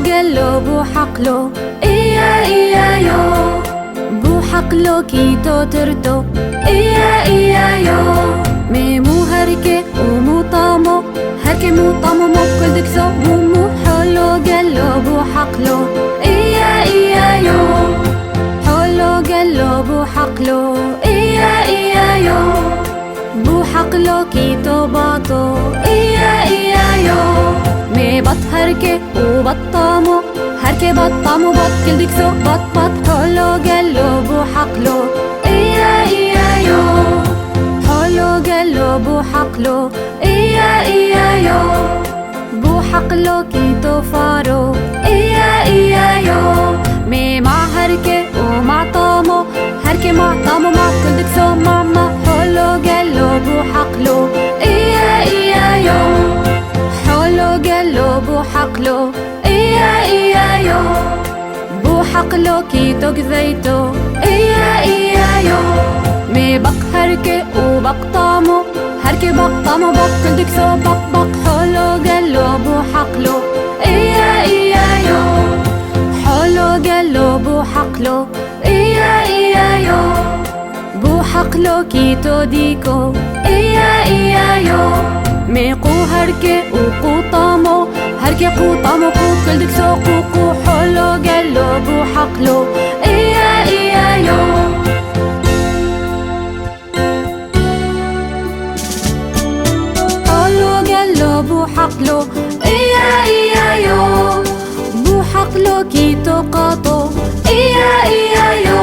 قالو بو حقلو إيا إيا يو بو حقلو كيتو ترتو إيا إيا يو ميمو هركي ومو طامو هركي مو طامو مو كل دكسو مو حلو قالو بو حقلو إيا إيا يو حلو قالو بو حقلو إيا إيا يو بو حقلو كيتو باطو إيا إيا يو مي بط هركي وبط طامو هركي بط طامو بط كل دكسو بط حلو قالو بو حقلو إيا إيا يو حلو قالو بو حقلو إيا إيا يو بو حقلو كيتو فارو إيا إيا يو مي مع هركي ومع طامو هركي مع طامو مع كل دكسو مع حلو قالو بو حقلو إيا إيا يو حلو قالو بو حقلو إيا إيا يو بو حقلو كيتو كذيتو إيا إيا يو مي بق هركي وبق طامو هركي بق طامو بق كل دكسو بق حلو قالو بو حقلو إيا إيا يو حلو قالو بو حقلو إيا إيا يو بو حقلو كيتو ديكو إيا إيا يو مي قو هركي وقو طامو هركي قو طامو قو كل دكسو قو حلو قالو بو حقلو إيا إيا يو حلو قالو بو حقلو إيا إيا يو بو حقلو كيتو قاطو إيا إيا يو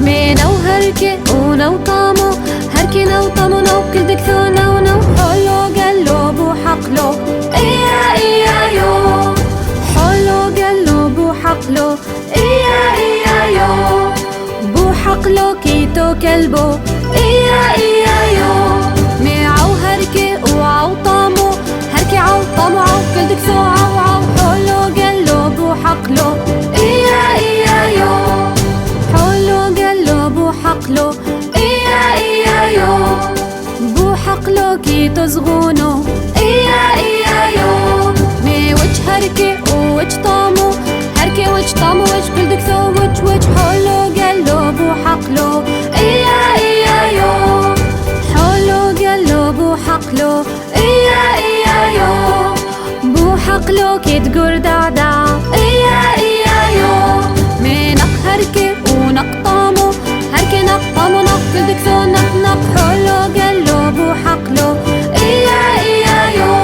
مي نو هركي ونو طامو هركي نو طامو نو كل دكسو نو حلو قالو بو حقلو إيا إيا يو حلو قالو بو حقلو إيا إيا يو بو حقلو كيتو كلبو إيا إيا يو مي عو هركي وعو طامو هركي عو طامو عو كل دكسو عو حلو قالو بو حقلو إيا إيا يو حلو قالو بو حقلو إيا إيا يو بو حقلو كيتو صغونو إيا إيا يو مي وجه هركي ووجه طامو هركي وجه طامو وجه كل دكسو وجه حلو قالو بو حقلو إيا إيا يو حلو قالو بو حقلو إيا إيا يو بو حقلو كيتقر دعدع إيا إيا يو مي نق هركي ونق طامو هركي نق طامو نق كل دكسو نق حلو قالو بو حقلو إيا إيا يو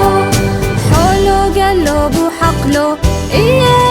حلو قالو بو حقلو إيا